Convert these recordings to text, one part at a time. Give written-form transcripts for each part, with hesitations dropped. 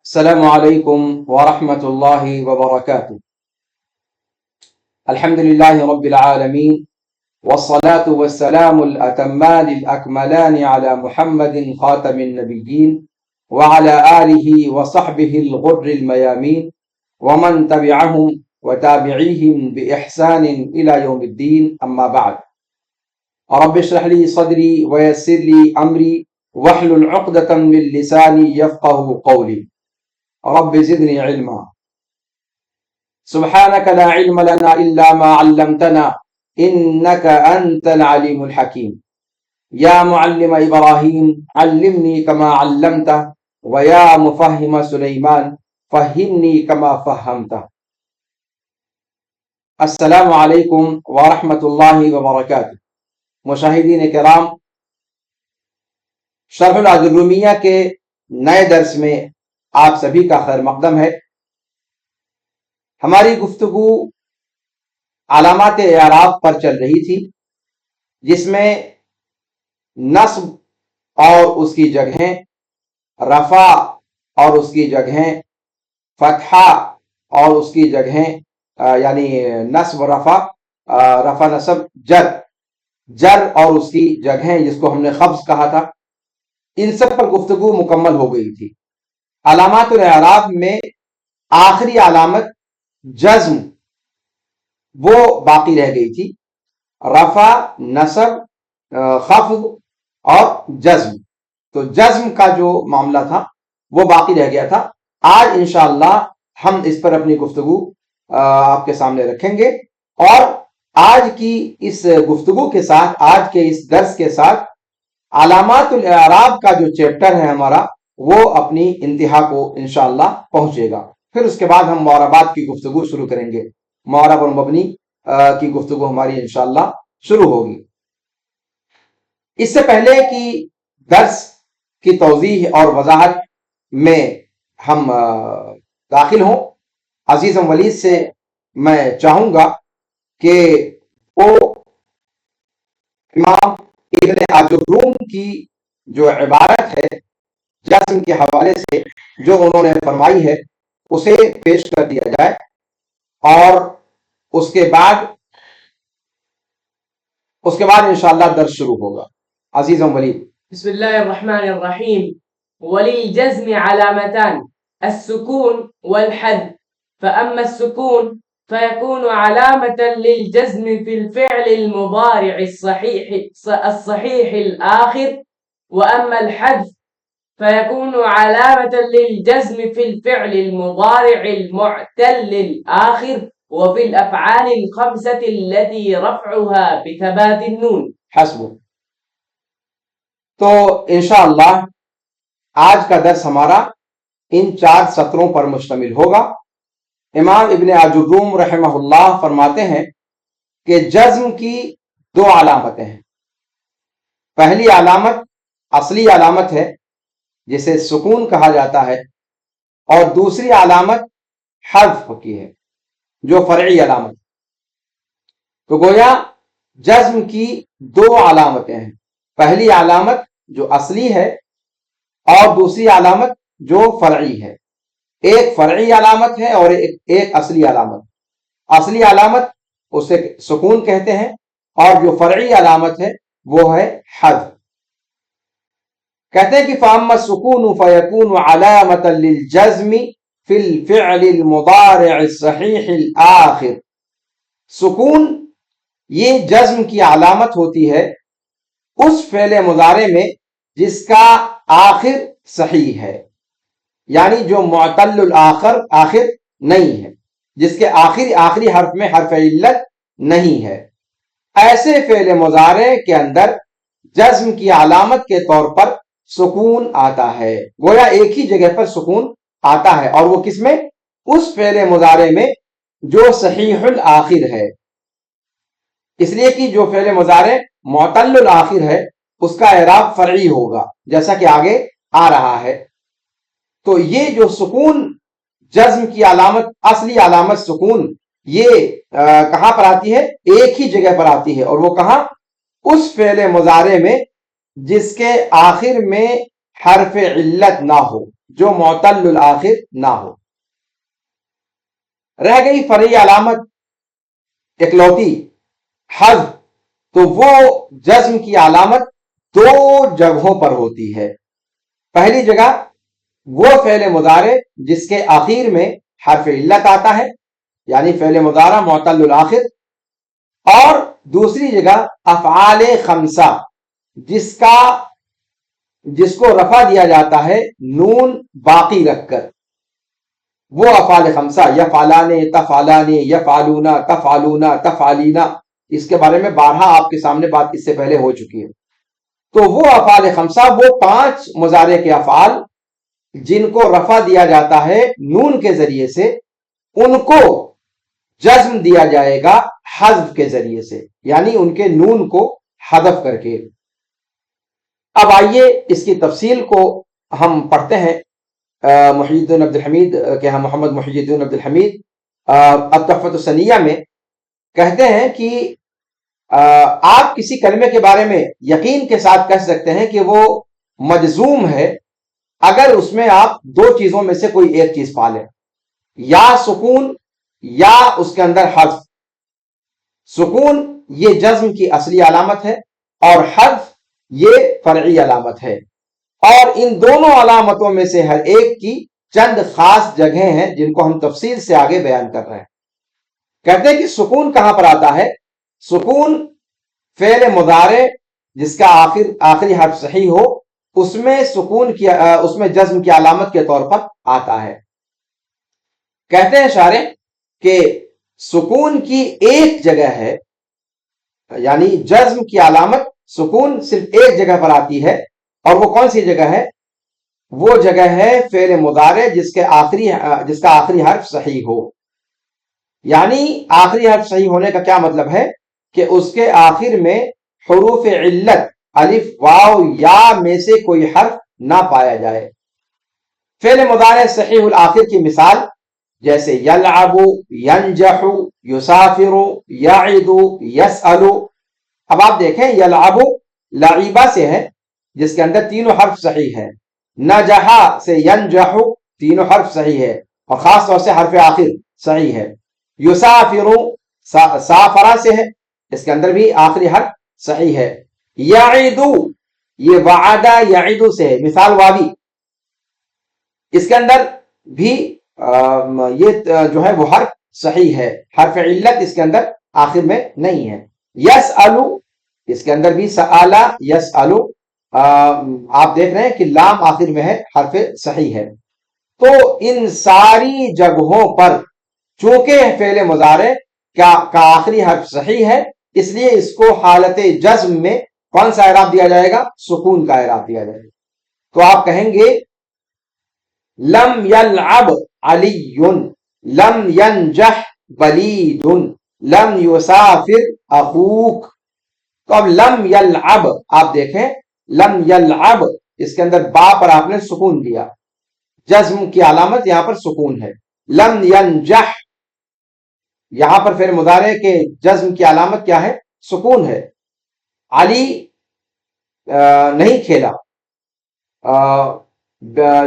السلام عليكم ورحمة الله وبركاته. الحمد لله رب العالمين، والصلاة والسلام الأتمان الأكملان على محمد خاتم النبيين وعلى آله وصحبه الغر الميامين ومن تبعهم وتابعيهم بإحسان إلى يوم الدين. أما بعد، رب اشرح لي صدري ويسر لي أمري واحلل عقدة من لساني يفقه قولي. رب زدني علما. سبحانك لا علم لنا إلا ما علمتنا إنك أنت العليم الحكيم. يا معلم إبراهيم علمني كما علمت، ويا مفهم سليمان فهمني كما فهمت. السلام علیکم ورحمۃ اللہ وبرکاتہ. مشاہدین کرام، شرح العجرومیہ کے نئے درس میں آپ سبھی کا خیر مقدم ہے. ہماری گفتگو علامات اعراب پر چل رہی تھی، جس میں نصب اور اس کی جگہیں، رفع اور اس کی جگہیں، فتحہ اور اس کی جگہیں، یعنی نصب رفع، رفع نصب، جر اور اس کی جگہیں، جس کو ہم نے خفض کہا تھا، ان سب پر گفتگو مکمل ہو گئی تھی. علامات الاعراب میں آخری علامت جزم وہ باقی رہ گئی تھی. رفع، نصب، خفض اور جزم، تو جزم کا جو معاملہ تھا وہ باقی رہ گیا تھا. آج انشاءاللہ ہم اس پر اپنی گفتگو آپ کے سامنے رکھیں گے، اور آج کی اس گفتگو کے ساتھ، آج کے اس درس کے ساتھ، علامات الاعراب کا جو چیپٹر ہے ہمارا، وہ اپنی انتہا کو انشاءاللہ پہنچے گا. پھر اس کے بعد ہم معربات کی گفتگو شروع کریں گے. معرب اور مبنی کی گفتگو ہماری انشاءاللہ شروع ہوگی. اس سے پہلے کہ درس کی توضیح اور وضاحت میں ہم داخل ہوں، عزیزم ولید سے میں چاہوں گا کہ وہ امام ابن عجروم کی جو عبارت ہے جزم کے حوالے سے جو انہوں نے فرمائی ہے اسے پیش کر دیا جائے، اور اس کے بعد انشاءاللہ درس شروع ہوگا. عزیزم ولید. بسم الله الرحمن الرحيم. وللجزم علامتان، السكون والحذف. فأما السكون فيكون علامة للجزم في الفعل المضارع الصحيح الآخر، وأما الحذف فيكون علامة للجزم في الفعل المضارع المعتل الآخر، وفي الأفعال الخمسة التي رفعها بثبات النون. حسب. تو انشاءاللہ آج کا درس ہمارا ان 4 سطروں پر مشتمل ہوگا. امام ابن عجروم رحمہ اللہ فرماتے ہیں کہ جزم کی 2 علامتیں ہیں. پہلی علامت اصلی علامت ہے جسے سکون کہا جاتا ہے، اور دوسری علامت حذف کی ہے جو فرعی علامت. تو گویا جزم کی 2 علامتیں ہیں. پہلی علامت جو اصلی ہے اور دوسری علامت جو فرعی ہے. ایک فرعی علامت ہے اور ایک اصلی علامت. اصلی علامت اسے سکون کہتے ہیں، اور جو فرعی علامت ہے وہ ہے حذف. کہتے ہیں کہ فَأَمَّا السُّكُونُ فَيَكُونُ عَلَامَةً لِلْجَزْمِ فِي الْفِعْلِ الْمُضَارِعِ الصَّحِيحِ الْآخِرِ. سکون یہ جزم کی علامت ہوتی ہے اس فعل مضارع میں جس کا آخر صحیح ہے، یعنی جو معتل آخر نہیں ہے، جس کے آخری حرف میں حرف علت نہیں ہے. ایسے فعل مضارع کے اندر جزم کی علامت کے طور پر سکون آتا ہے. گویا ایک ہی جگہ پر سکون آتا ہے، اور وہ کس میں؟ اس فعل مضارع میں جو صحیح الآخر ہے. اس لیے کہ جو فعل مضارع معتل الآخر ہے اس کا اعراب فرعی ہوگا، جیسا کہ آگے آ رہا ہے. تو یہ جو سکون جزم کی علامت، اصلی علامت سکون، یہ کہاں پر آتی ہے؟ ایک ہی جگہ پر آتی ہے، اور وہ کہاں؟ اس فعل مضارع میں جس کے آخر میں حرف علت نہ ہو، جو معتل الآخر نہ ہو. رہ گئی فرعی علامت اکلوتی حذف، تو وہ جزم کی علامت دو جگہوں پر ہوتی ہے. پہلی جگہ وہ فعل مضارع جس کے آخر میں حرف علت آتا ہے، یعنی فعل مضارع معتل الآخر، اور دوسری جگہ افعال خمسہ جس کو رفع دیا جاتا ہے نون باقی رکھ کر. وہ افعال خمسہ یفعلان، تفعلان، یفعلون، تفعلون، تفعلین، اس کے بارے میں بارہا آپ کے سامنے بات اس سے پہلے ہو چکی ہے. تو وہ افعال خمسہ، وہ 5 مضارع کے افعال جن کو رفع دیا جاتا ہے نون کے ذریعے سے، ان کو جزم دیا جائے گا حذف کے ذریعے سے، یعنی ان کے نون کو حذف کر کے. اب آئیے اس کی تفصیل کو ہم پڑھتے ہیں. محی الدین عبدالحمید کے ہاں محمد محی الدین عبدالحمید التحفۃ الثنیہ میں کہتے ہیں کہ آپ کسی کلمے کے بارے میں یقین کے ساتھ کہہ سکتے ہیں کہ وہ مجزوم ہے اگر اس میں آپ 2 چیزوں میں سے کوئی ایک چیز پا لیں، یا سکون یا اس کے اندر حذف. سکون یہ جزم کی اصلی علامت ہے اور حذف یہ فرعی علامت ہے، اور ان دونوں علامتوں میں سے ہر ایک کی چند خاص جگہیں ہیں جن کو ہم تفصیل سے آگے بیان کر رہے ہیں. کہتے ہیں کہ سکون کہاں پر آتا ہے؟ سکون فعل مضارع جس کا آخری حرف صحیح ہو، اس میں جزم کی علامت کے طور پر آتا ہے. کہتے ہیں شارح کہ سکون کی ایک جگہ ہے، یعنی جزم کی علامت سکون صرف ایک جگہ پر آتی ہے، اور وہ کون سی جگہ ہے؟ وہ جگہ ہے فعل مضارع جس کا آخری حرف صحیح ہو. یعنی آخری حرف صحیح ہونے کا کیا مطلب ہے؟ کہ اس کے آخر میں حروف علت الف، واو، یا میں سے کوئی حرف نہ پایا جائے. فعل مضارع صحیح الآخر کی مثال جیسے یلعب، ینجح، یسافر، یعد، یسأل. اب آپ دیکھیں یلعب لعیبہ سے ہے جس کے اندر تینوں حرف صحیح ہے، نجحا سے ینجح تینوں حرف صحیح ہے اور خاص طور سے حرف آخر صحیح ہے. یسافر سافرہ سے ہے، اس کے اندر بھی آخری حرف صحیح ہے. یعد یہ وعدہ یعد سے ہے، مثال واوی، اس کے اندر بھی یہ جو ہے وہ حرف صحیح ہے، حرف علت اس کے اندر آخر میں نہیں ہے. یسأل اس کے اندر بھی سآلہ یسأل، آپ دیکھ رہے ہیں کہ لام آخر میں ہے، حرف صحیح ہے. تو ان ساری جگہوں پر چونکہ فعل مضارع کا آخری حرف صحیح ہے، اس لیے اس کو حالت جزم میں کون سا اعراب دیا جائے گا؟ سکون کا اعراب دیا جائے گا. تو آپ کہیں گے لم یلعب علی، لم ینجح ولید، لم یسافر اخوک. تو اب لم یلعب آپ دیکھیں، لم یلعب اس کے اندر با پر آپ نے سکون دیا، جزم کی علامت یہاں پر سکون ہے. لم ینجح یہاں پر فعل مضارع کے جزم کی علامت کیا ہے؟ سکون ہے. علی نہیں کھیلا،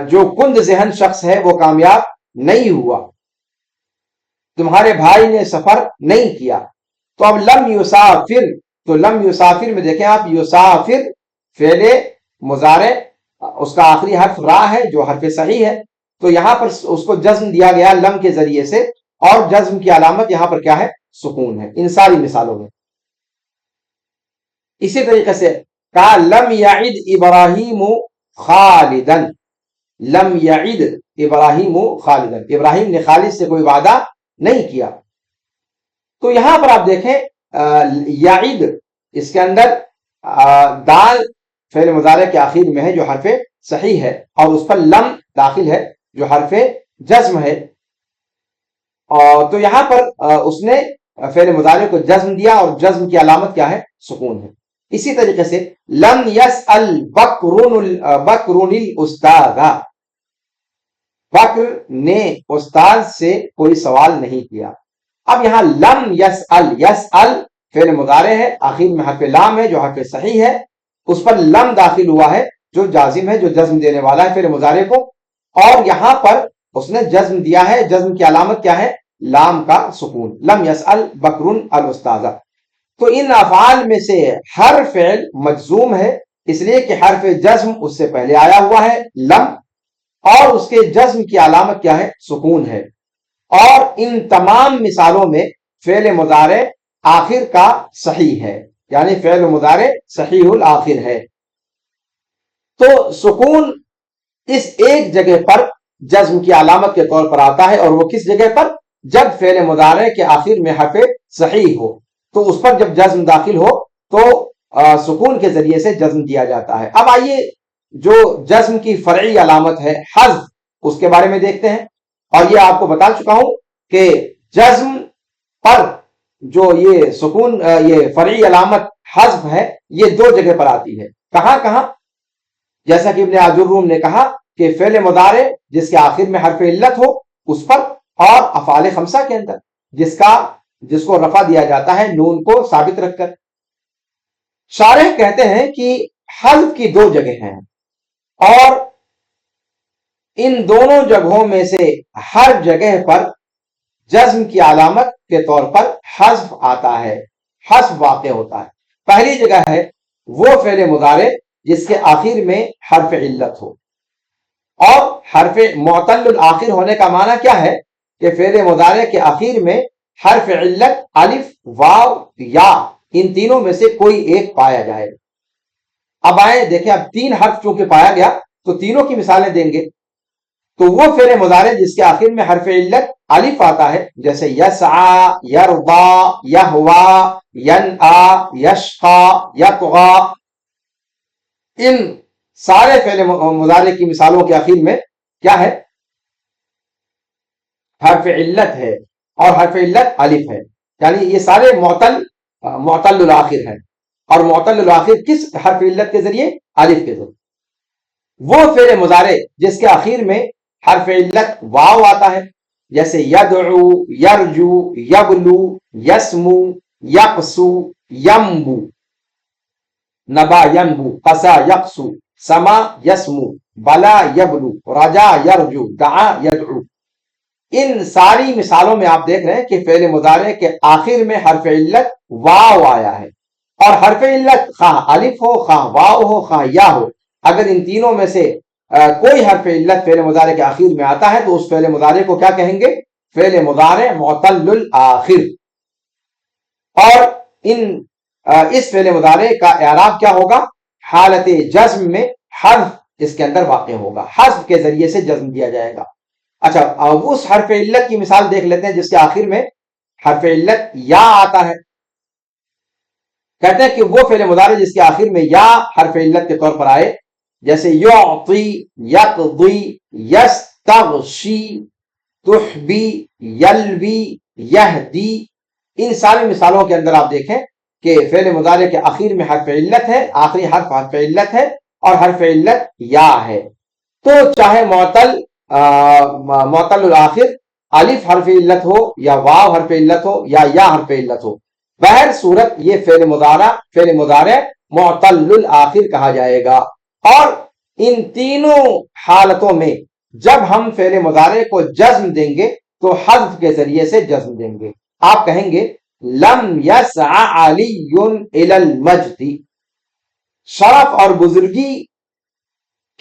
جو کند ذہن شخص ہے وہ کامیاب نہیں ہوا، تمہارے بھائی نے سفر نہیں کیا. تو اب لم یسافر، تو لم یسافر میں دیکھیں آپ، یسافر فعل مضارع اس کا آخری حرف را ہے جو حرف صحیح ہے، تو یہاں پر اس کو جزم دیا گیا لم کے ذریعے سے، اور جزم کی علامت یہاں پر کیا ہے؟ سکون ہے. ان ساری مثالوں میں اسی طریقے سے کہا لم یعد ابراہیم خالدن، لم یعد ابراہیم خالدن، ابراہیم نے خالد سے کوئی وعدہ نہیں کیا. تو یہاں پر آپ دیکھیں یعد اس کے اندر دال فعل مضارع کے آخر میں ہے جو حرف صحیح ہے، اور اس پر لم داخل ہے جو حرف جزم ہے. اور تو یہاں پر اس نے فعل مضارع کو جزم دیا، اور جزم کی علامت کیا ہے؟ سکون ہے. اسی طریقے سے لم یسأل بکر الاستاذ، بکر نے استاد سے کوئی سوال نہیں کیا. اب یہاں لم یسأل، یسأل فعل مضارع ہے، آخر میں حرف لام ہے جو حرف صحیح ہے، اس پر لم داخل ہوا ہے جو جازم ہے، جو جزم دینے والا ہے فعل مضارع کو، اور یہاں پر اس نے جزم دیا ہے. جزم کی علامت کیا ہے؟ لام کا سکون. لم یسأل بکر الاستاذ. تو ان افعال میں سے ہر فعل مجزوم ہے، اس لیے کہ حرف جزم اس سے پہلے آیا ہوا ہے لم، اور اس کے جزم کی علامت کیا ہے؟ سکون ہے. اور ان تمام مثالوں میں فعل مضارع آخر کا صحیح ہے، یعنی فعل مضارع صحیح الآخر ہے. تو سکون اس ایک جگہ پر جزم کی علامت کے طور پر آتا ہے، اور وہ کس جگہ پر؟ جب فعل مضارع کے آخر میں حرف صحیح ہو، تو اس پر جب جزم داخل ہو تو سکون کے ذریعے سے جزم دیا جاتا ہے. اب آئیے جو جزم کی فرعی علامت ہے حذف، اس کے بارے میں دیکھتے ہیں. اور یہ آپ کو بتا چکا ہوں کہ جزم پر جو یہ سکون، یہ فرعی علامت حذف ہے، یہ دو جگہ پر آتی ہے. کہاں کہاں؟ جیسا کہ ابن عجرروم نے کہا کہ فعل مضارع جس کے آخر میں حرف علت ہو اس پر، اور افعال خمسہ کے اندر جس کو رفع دیا جاتا ہے نون کو ثابت رکھ کر. شارح کہتے ہیں کہ حذف کی دو جگہ ہیں، اور ان دونوں جگہوں میں سے ہر جگہ پر جزم کی علامت کے طور پر حذف آتا ہے، حذف واقع ہوتا ہے. پہلی جگہ ہے وہ فعل مضارع جس کے آخر میں حرف علت ہو. اور حرف معتل الآخر ہونے کا معنی کیا ہے؟ کہ فعل مضارع کے آخر میں حرف علت الف، واو، یا، ان تینوں میں سے کوئی ایک پایا جائے. اب آئیں دیکھیں، اب تین حرف چونکہ پایا گیا تو تینوں کی مثالیں دیں گے. تو وہ فعل مضارع جس کے آخر میں حرف علت الف آتا ہے، جیسے یسعی، یرضی، یہوی، ینأی، یشقی، یطغی، ان سارے فعل مضارع کی مثالوں کے آخر میں کیا ہے؟ حرف علت ہے، اور حرف علت الف ہے. یعنی یہ سارے معتل الآخر ہیں، اور معتل الآخر کس حرف علت کے ذریعے؟ الف کے ذریعے. وہ فعل مضارع جس کے آخر میں حرف علت واو آتا ہے، جیسے یدعو، یرجو، یبلو، یسمو، یقسو، یمبو، نبا ینبو، قسا یقسو، سما یسمو، بلا یبلو، رجا یرجو، دعا یدعو. ان ساری مثالوں میں آپ دیکھ رہے ہیں کہ فعل مضارع کے آخر میں حرف علت واو آیا ہے، اور حرف علت خواہ الف ہو، خواہ واو ہو، خواہ یا ہو، اگر ان تینوں میں سے کوئی حرف علت فعل مضارع کے آخر میں آتا ہے تو اس فعل مضارع کو کیا کہیں گے؟ فعل مضارع معتل الآخر. اور اس فعل مضارع کا اعراب کیا ہوگا؟ حالت جزم میں حذف اس کے اندر واقع ہوگا، حذف کے ذریعے سے جزم دیا جائے گا. اچھا، اس حرف علت کی مثال دیکھ لیتے ہیں جس کے آخر میں حرف علت یا آتا ہے. کہتے ہیں کہ وہ فعل مضارع جس کے آخر میں یا حرف علت کے طور پر آئے، جیسے یعطی، یقضی، یستغشی، تحبی، یلوی، یہدی. ان ساری مثالوں کے اندر آپ دیکھیں کہ فعل مضارع کے آخر میں حرف علت ہے، آخری حرف حرف علت ہے، اور حرف علت یا ہے. تو چاہے معتل الآخر الف حرف علت ہو، یا واو حرف علت ہو، یا حرف علت ہو، بہر صورت یہ فعل مضارع معتل الآخر کہا جائے گا. اور ان تینوں حالتوں میں جب ہم فعل مضارع کو جزم دیں گے تو حذف کے ذریعے سے جزم دیں گے. آپ کہیں گے لم یسع علی الی المجد، شرف اور بزرگی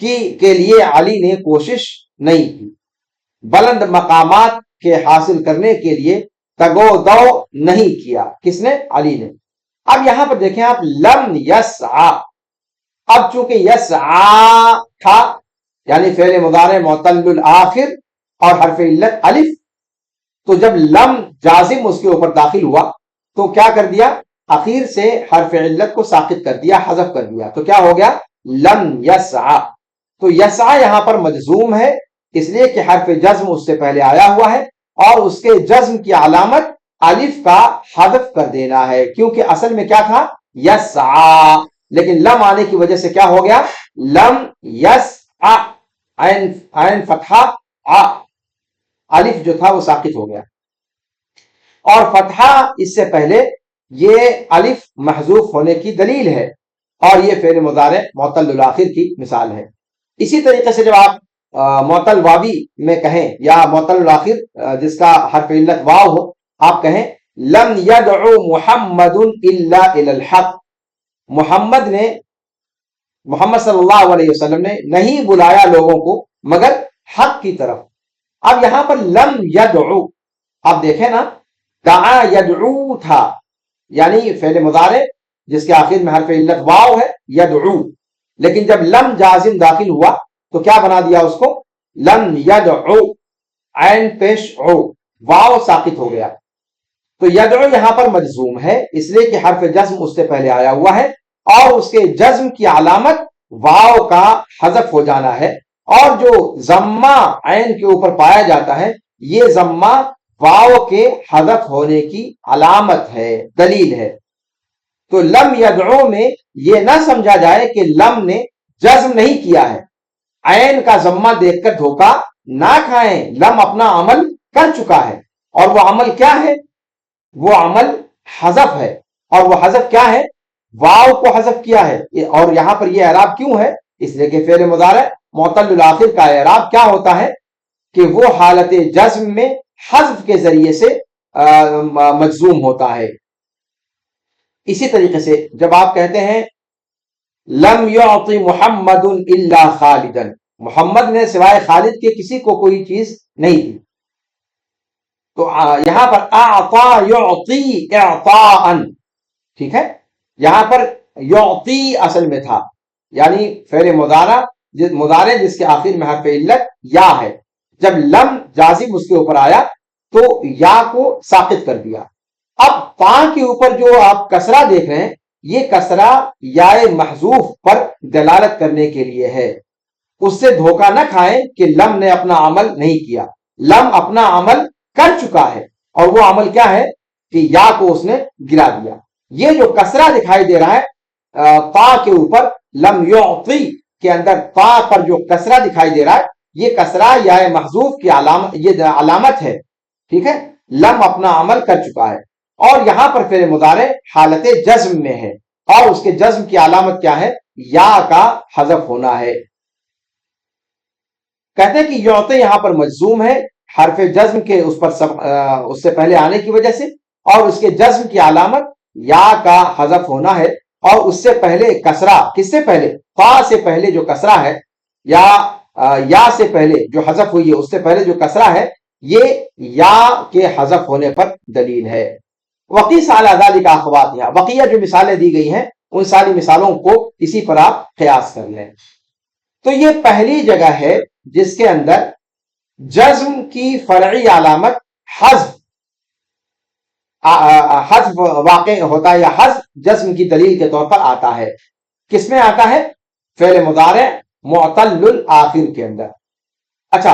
کے لیے علی نے کوشش نہیں کی، بلند مقامات کے حاصل کرنے کے لیے تگو دو نہیں کیا. کس نے؟ علی نے. اب یہاں پر دیکھیں آپ، لم یسع، اب چونکہ یسعى تھا یعنی فعل مضارع معتل الآخر اور حرف علت الف، تو جب لم جازم اس کے اوپر داخل ہوا تو کیا کر دیا؟ اخیر سے حرف علت کو ساقط کر دیا، حذف کر دیا. تو کیا ہو گیا؟ لم یسع. تو یسع یہاں پر مجزوم ہے، اس لیے کہ حرف جزم اس سے پہلے آیا ہوا ہے، اور اس کے جزم کی علامت الف کا حذف کر دینا ہے، کیونکہ اصل میں کیا تھا؟ یسعى. لیکن لم آنے کی وجہ سے کیا ہو گیا؟ لم یسع، عین فتحہ الف جو تھا وہ ساقط ہو گیا. اور فتحہ اس سے پہلے یہ الف محذوف ہونے کی دلیل ہے، اور یہ فعل مضارع معتل الآخر کی مثال ہے. اسی طریقے سے جب آپ معطل واوی میں کہیں یا معطل آخر جس کا حرف علت واو ہو، آپ کہیں لم يدعو محمد الا الى الحق، محمد صلی اللہ علیہ وسلم نے نہیں بلایا لوگوں کو مگر حق کی طرف۔ اب یہاں پر لم یدعو، آپ دیکھیں نا، دعا یدعو تھا، یعنی فعل مضارع جس کے آخر میں حرف علت واو ہے، یدعو، لیکن جب لم جازم داخل ہوا تو کیا بنا دیا اس کو؟ لم یدعو، عین پیش عو، واو ساقط ہو گیا۔ تو یدعو یہاں پر مجزوم ہے اس لیے کہ حرف جزم اس سے پہلے آیا ہوا ہے، اور اس کے جزم کی علامت واو کا حذف ہو جانا ہے، اور جو ضمہ عین کے اوپر پایا جاتا ہے یہ ضمہ واو کے حذف ہونے کی علامت ہے، دلیل ہے۔ تو لم یدعو میں یہ نہ سمجھا جائے کہ لم نے جزم نہیں کیا ہے، عین کا ضمہ دیکھ کر دھوکہ نہ کھائیں، لم اپنا عمل کر چکا ہے، اور وہ عمل کیا ہے؟ وہ عمل حذف ہے، اور وہ حذف کیا ہے؟ واو کو حذف کیا ہے۔ اور یہاں پر یہ اعراب کیوں ہے؟ اس لیے کہ فعل مضارع معطل الاخر کا اعراب کیا ہوتا ہے کہ وہ حالت جزم میں حذف کے ذریعے سے مجزوم ہوتا ہے۔ اسی طریقے سے جب آپ کہتے ہیں لم یعطی محمد الا خالدا، محمد نے سوائے خالد کے کسی کو کوئی چیز نہیں دی، تو یہاں پر اعطا یعطی اعطاء، ٹھیک ہے، یہاں پر یعطی اصل میں تھا، یعنی فعل مضارع جس کے آخر میں حرف علت یا ہے، جب لم جازم اس کے اوپر آیا تو یا کو ساقط کر دیا۔ اب تا کے اوپر جو آپ کسرہ دیکھ رہے ہیں یہ کسرہ یا محذوف پر دلالت کرنے کے لیے ہے، اس سے دھوکہ نہ کھائیں کہ لم نے اپنا عمل نہیں کیا، لم اپنا عمل کر چکا ہے، اور وہ عمل کیا ہے کہ یا کو اس نے گرا دیا۔ یہ جو کسرہ دکھائی دے رہا ہے تا کے اوپر، لم یعطی کے اندر تا پر جو کسرہ دکھائی دے رہا ہے یہ کسرہ یا محذوف کی علامت ہے، ٹھیک ہے، لم اپنا عمل کر چکا ہے، اور یہاں پر فعل مضارع حالت جزم میں ہے، اور اس کے جزم کی علامت کیا ہے؟ یا کا حذف ہونا ہے۔ کہتے ہیں کہ یعطی یہاں پر مجزوم ہے حرف جزم کے اس سے پہلے آنے کی وجہ سے، اور اس کے جزم کی علامت یا کا حذف ہونا ہے، اور اس سے پہلے کسرہ، کس سے پہلے؟ تا سے پہلے جو کسرہ ہے، یا سے پہلے جو حذف ہوئی ہے اس سے پہلے جو کسرہ ہے، یہ یا کے حذف ہونے پر دلیل ہے۔ وقیس علی ذلک اخواتها، بقیہ جو مثالیں دی گئی ہیں ان ساری مثالوں کو اسی پر آپ قیاس کر لیں۔ تو یہ پہلی جگہ ہے جس کے اندر جزم کی فرعی علامت حذف واقع ہوتا ہے، یا حذف جزم کی دلیل کے طور پر آتا ہے۔ کس میں آتا ہے؟ فعل مضارع معطل الآخر کے اندر۔ اچھا،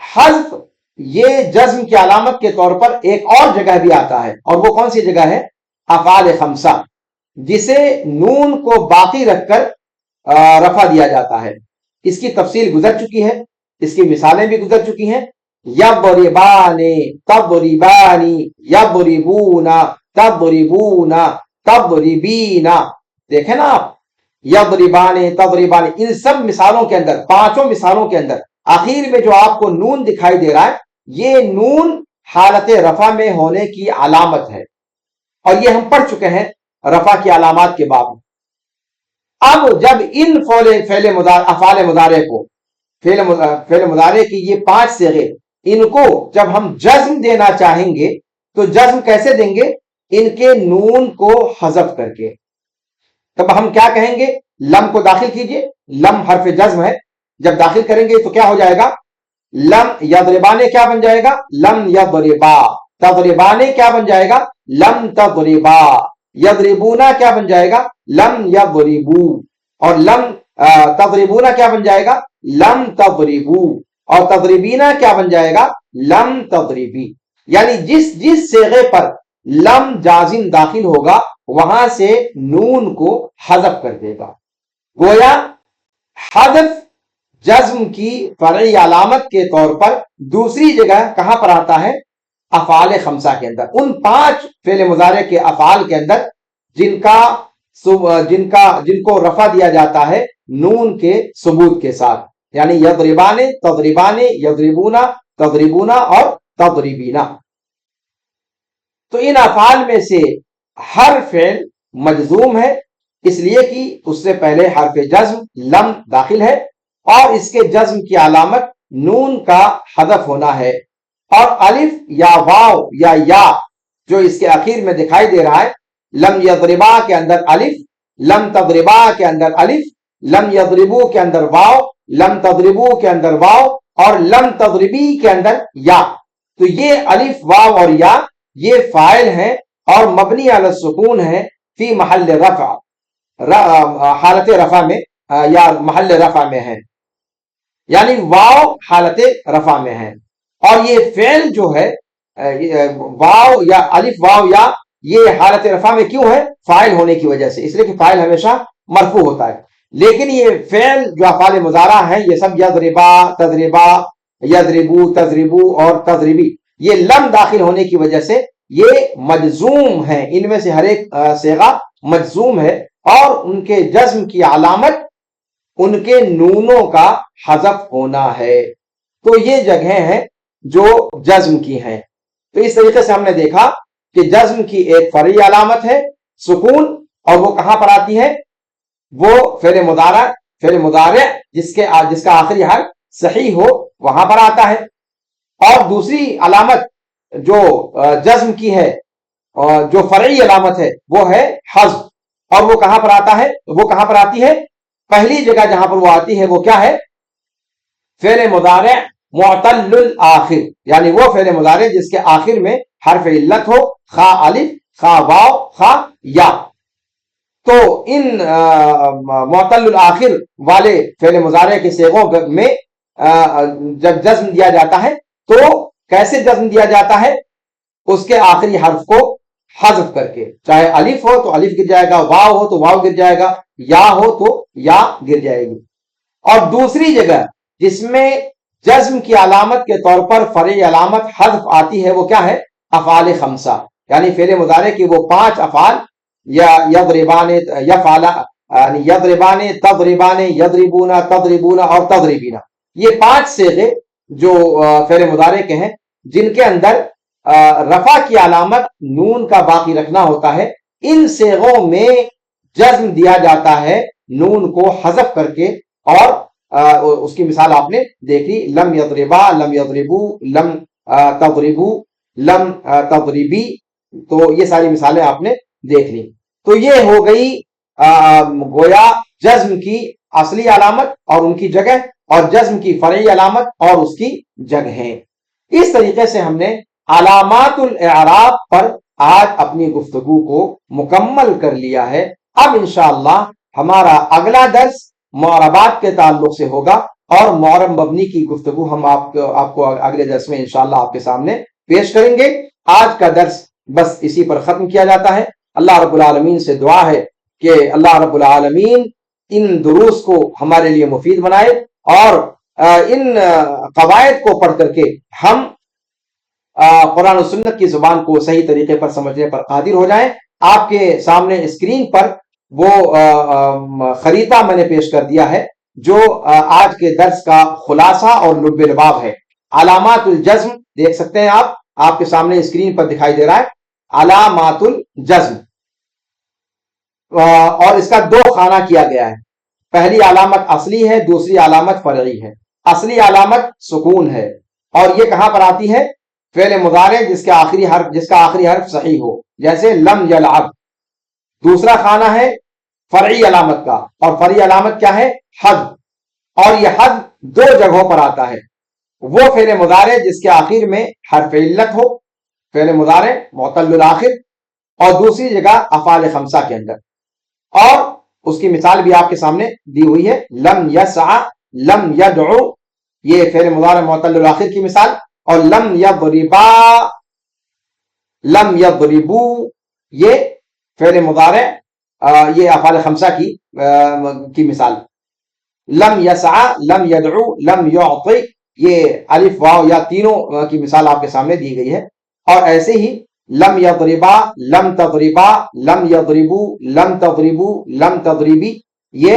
حذف یہ جزم کی علامت کے طور پر ایک اور جگہ بھی آتا ہے، اور وہ کون سی جگہ ہے؟ افعال خمسہ، جسے نون کو باقی رکھ کر رفع دیا جاتا ہے۔ اس کی تفصیل گزر چکی ہے، اس کی مثالیں بھی گزر چکی ہیں۔ یضربان، تضربان، یضربون، تضربون، تضربین، دیکھیں نا آپ، یضربان، تضربان، ان سب مثالوں کے اندر، پانچوں مثالوں کے اندر آخر میں جو آپ کو نون دکھائی دے رہا ہے یہ نون حالت رفع میں ہونے کی علامت ہے، اور یہ ہم پڑھ چکے ہیں رفع کی علامات کے باب میں۔ اب جب ان افعال مضارع کو، فعل مضارع کی یہ 5 صیغے، ان کو جب ہم جزم دینا چاہیں گے تو جزم کیسے دیں گے؟ ان کے نون کو حذف کر کے۔ تب ہم کیا کہیں گے؟ لم کو داخل کیجئے، لم حرف جزم ہے، جب داخل کریں گے تو کیا ہو جائے گا؟ لم یضربانے کیا بن جائے گا؟ لم یضربا۔ تضربانے کیا بن جائے گا؟ لم تضربا۔ یضربونا کیا بن جائے گا؟ لم یضربو۔ اور تضربونا کیا بن جائے گا؟ لم تضربو۔ اور تضربینا کیا بن جائے گا؟ لم تضربی۔ یعنی جس صیغے پر لم جازم داخل ہوگا وہاں سے نون کو حذف کر دے گا۔ گویا حذف جزم کی فرعی علامت کے طور پر دوسری جگہ کہاں پر آتا ہے؟ افعال خمسہ کے اندر، ان 5 فعل مضارع کے افعال کے اندر جن کو رفع دیا جاتا ہے نون کے ثبوت کے ساتھ۔ یعنی یضربان، تضربان، یضربونا، تضربونا اور تضربینا۔ تو ان افعال میں سے ہر فعل مجزوم ہے، اس لیے کہ اس سے پہلے حرف جزم لم داخل ہے اور اس کے جزم کی علامت نون کا حذف ہونا ہے، اور الف یا واو یا جو اس کے آخر میں دکھائی دے رہا ہے، لم یضربا کے اندر الف، لم تضربا کے اندر الف، لم یضربو کے اندر واو، لم تضربو کے اندر واو اور لم تضربی کے اندر یا۔ تو یہ الف، واو اور یا یہ فاعل ہیں اور مبنی علی السکون ہے فی محل رفع، حالت رفع میں یا محل رفع میں ہے، یعنی واو حالت رفع میں ہے۔ اور یہ فعل جو ہے واو یا الف واو یا یہ حالت رفع میں کیوں ہے؟ فاعل ہونے کی وجہ سے، اس لیے کہ فاعل ہمیشہ مرفوع ہوتا ہے۔ لیکن یہ فعل جو افعال مضارع ہیں یہ سب یضربا، تضربا، یضربو، تضربو اور تضربی، یہ لم داخل ہونے کی وجہ سے یہ مجزوم ہیں، ان میں سے ہر ایک صیغہ مجزوم ہے اور ان کے جزم کی علامت ان کے نونوں کا حذف ہونا ہے۔ تو یہ جگہیں ہیں جو جزم کی ہیں۔ تو اس طریقے سے ہم نے دیکھا کہ جزم کی ایک فرعی علامت ہے سکون، اور وہ کہاں پر آتی ہے؟ وہ فعل مضارع جس کا آخری حرف صحیح ہو وہاں پر آتا ہے۔ اور دوسری علامت جو جزم کی ہے اور جو فرعی علامت ہے وہ ہے حذف، اور وہ کہاں پر آتا ہے؟ وہ کہاں پر آتی ہے؟ پہلی جگہ جہاں پر وہ آتی ہے وہ کیا ہے؟ فعل مضارع معتل الآخر، یعنی وہ فعل مضارع جس کے آخر میں حرف علت ہو، خواہ الف، خواہ واو، خواہ یا۔ تو ان معتل الآخر والے فعل مضارع کے صیغوں میں جب جزم دیا جاتا ہے تو کیسے جزم دیا جاتا ہے؟ اس کے آخری حرف کو حذف کر کے، چاہے الف ہو تو الف گر جائے گا، واو ہو تو واو گر جائے گا، یا ہو تو یا گر جائے گی۔ اور دوسری جگہ جس میں جزم کی علامت کے طور پر فرعی علامت حذف آتی ہے وہ کیا ہے؟ افعال خمسہ، یعنی فعل مضارع کی وہ 5 افعال، یا یضربان، یفعل، یعنی یضربان، تضربان، یضربون، تضربون اور تضربین، یہ 5 صیغے جو فعل مضارع کے ہیں جن کے اندر رفع کی علامت نون کا باقی رکھنا ہوتا ہے، ان صیغوں میں جزم دیا جاتا ہے نون کو حذف کر کے، اور اس کی مثال آپ نے دیکھ لی، لم یضربا، لم یضربو، لم تضربو، لم تضربی، تو یہ ساری مثالیں آپ نے دیکھ لی۔ تو یہ ہو گئی گویا جزم کی اصلی علامت اور ان کی جگہ، اور جزم کی فرعی علامت اور اس کی جگہیں۔ اس طریقے سے ہم نے علامات الاعراب پر آج اپنی گفتگو کو مکمل کر لیا ہے۔ اب انشاءاللہ ہمارا اگلا درس معربات کے تعلق سے ہوگا، اور معرب مبنی کی گفتگو ہم آپ کو اگلے درس میں انشاءاللہ آپ کے سامنے پیش کریں گے۔ آج کا درس بس اسی پر ختم کیا جاتا ہے۔ اللہ رب العالمین سے دعا ہے کہ اللہ رب العالمین ان دروس کو ہمارے لیے مفید بنائے، اور ان قواعد کو پڑھ کر کے ہم قرآن و سنت کی زبان کو صحیح طریقے پر سمجھنے پر قادر ہو جائیں۔ آپ کے سامنے اسکرین پر وہ خریطہ میں نے پیش کر دیا ہے جو آج کے درس کا خلاصہ اور لب لباب ہے۔ علامات الجزم دیکھ سکتے ہیں آپ کے سامنے اسکرین پر دکھائی دے رہا ہے، علامات الجزم، اور اس کا 2 خانہ کیا گیا ہے۔ پہلی علامت اصلی ہے، دوسری علامت فرعی ہے۔ اصلی علامت سکون ہے، اور یہ کہاں پر آتی ہے؟ فعل مضارع جس کا آخری حرف صحیح ہو، جیسے لم یلعب۔ دوسرا خانہ ہے فرعی علامت کا، اور فرعی علامت کیا ہے؟ حذف، اور یہ حذف 2 جگہوں پر آتا ہے۔ وہ فعل مضارع جس کے آخر میں حرف علت ہو، فعل مضارع معتل الآخر، اور دوسری جگہ افعال خمسہ کے اندر، اور اس کی مثال بھی آپ کے سامنے دی ہوئی ہے، لم یسع، لم یدعو، یہ فعل مضارع معتل الآخر کی مثال، اور لم یضربا، لم یضربو، یہ فعل مضارع یہ افعال خمسہ کی مثال، لم یسع، لم یدعو، لم یعطی، یہ الف واو یا تینوں کی مثال آپ کے سامنے دی گئی ہے۔ اور ایسے ہی لم یضربا، لم تضربا، لم یضربو، لم تضربو، لم تضربی، یہ